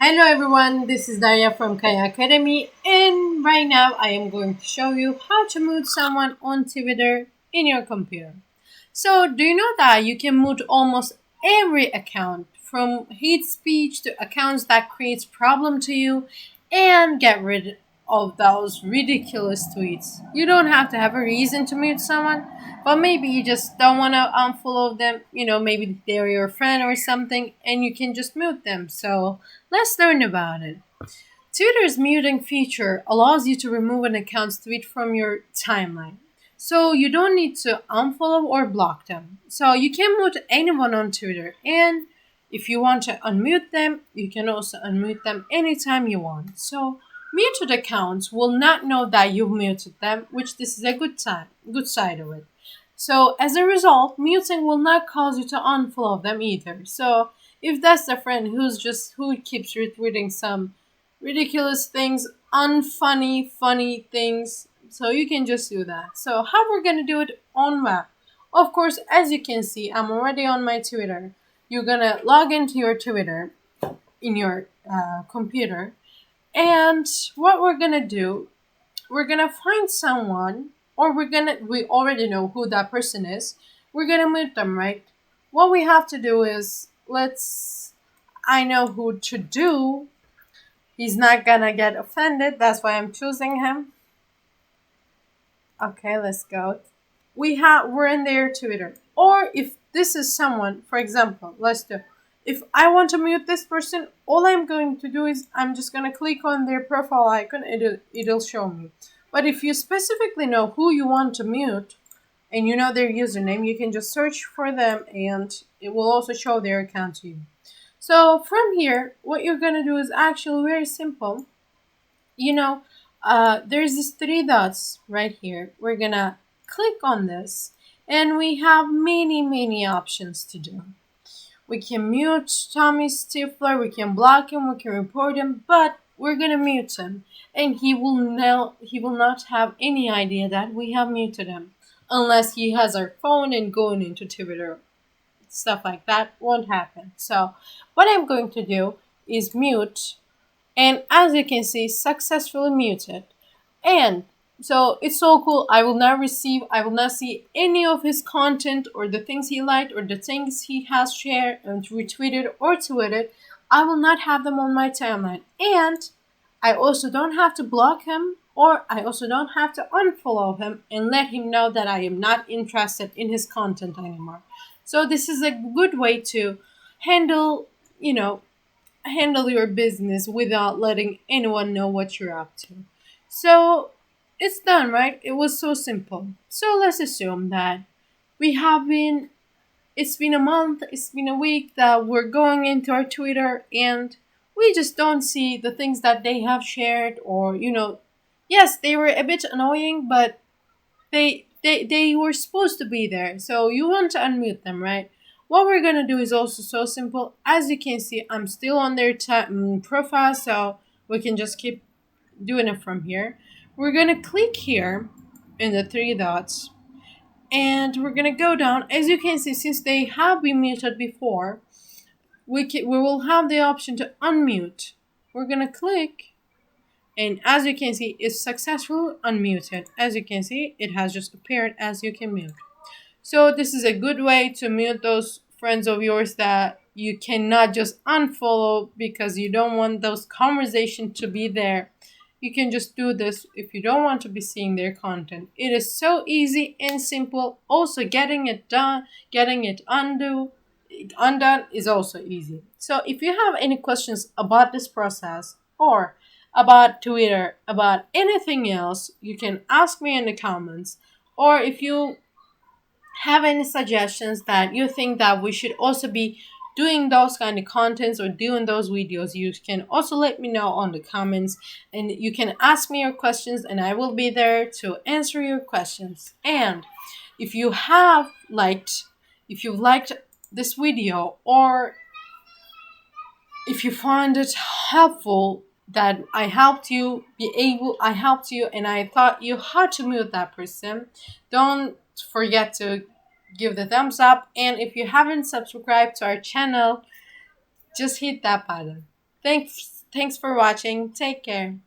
Hello everyone, this is Daria from Kaya Academy, and right now I am going to show you how to mute someone on Twitter in your computer. So, do you know that you can mute almost every account from hate speech to accounts that creates problem to you and get rid of those ridiculous tweets? You don't have to have a reason to mute someone, but maybe you just don't want to unfollow them, maybe they're your friend or something and you can just mute them. So, let's learn about it. Twitter's muting feature allows you to remove an account's tweet from your timeline. So you don't need to unfollow or block them. So you can mute anyone on Twitter, and if you want to unmute them, you can also unmute them anytime you want. So muted accounts will not know that you've muted them, which this is a good side of it. So as a result, muting will not cause you to unfollow them either. So if that's the friend who keeps retweeting some ridiculous things, unfunny, funny things. So you can just do that. So how we're gonna do it on web? Of course, as you can see, I'm already on my Twitter. You're gonna log into your Twitter in your computer, and what we're gonna do, we're gonna find someone, or we already know who that person is. We're gonna mute them, right? What we have to do is I know who to do. He's not gonna get offended. That's why I'm choosing him. Okay, let's go. We're in their Twitter. Or if this is someone, for example, let's do. If I want to mute this person, all I'm going to do is I'm just gonna click on their profile icon. It'll show me. But if you specifically know who you want to mute and you know their username, you can just search for them and it will also show their account to you. So from here, what you're gonna do is actually very simple. You know, there's these three dots right here. We're gonna click on this, and we have many options to do. We can mute Tommy Stifler, we can block him, we can report him, but we're gonna mute him, and he will not have any idea that we have muted him, unless he has our phone and going into Twitter. Stuff like that won't happen. So, what I'm going to do is mute, and as you can see, successfully muted. And so it's so cool. I will not see any of his content or the things he liked or the things he has shared and retweeted or tweeted. I will not have them on my timeline. And I also don't have to block him, or I also don't have to unfollow him and let him know that I am not interested in his content anymore. So this is a good way to handle, you know, handle your business without letting anyone know what you're up to. So it's done, right? It was so simple. So let's assume that we have been, it's been a month, it's been a week that we're going into our Twitter and we just don't see the things that they have shared, or, yes, they were a bit annoying, but they were supposed to be there. So you want to unmute them, right? What we're gonna do is also so simple. As you can see, I'm still on their profile, so we can just keep doing it from here. We're gonna click here in the three dots, and we're gonna go down. As you can see, since they have been muted before, we will have the option to unmute. We're gonna click, and as you can see, it's successfully unmuted. As you can see, it has just appeared as you can mute. So this is a good way to mute those friends of yours that you cannot just unfollow because you don't want those conversations to be there. You can just do this if you don't want to be seeing their content. It is so easy and simple. Also, getting it done, getting it undone is also easy. So if you have any questions about this process or about Twitter, about anything else, you can ask me in the comments. Or if you have any suggestions that you think that we should also be doing those kind of contents or doing those videos, you can also let me know on the comments, and you can ask me your questions and I will be there to answer your questions. And if you have liked if you liked this video, or if you find it helpful, that I helped you and I taught you how to mute that person, don't forget to give the thumbs up. And if you haven't subscribed to our channel, just hit that button. Thanks for watching. Take care.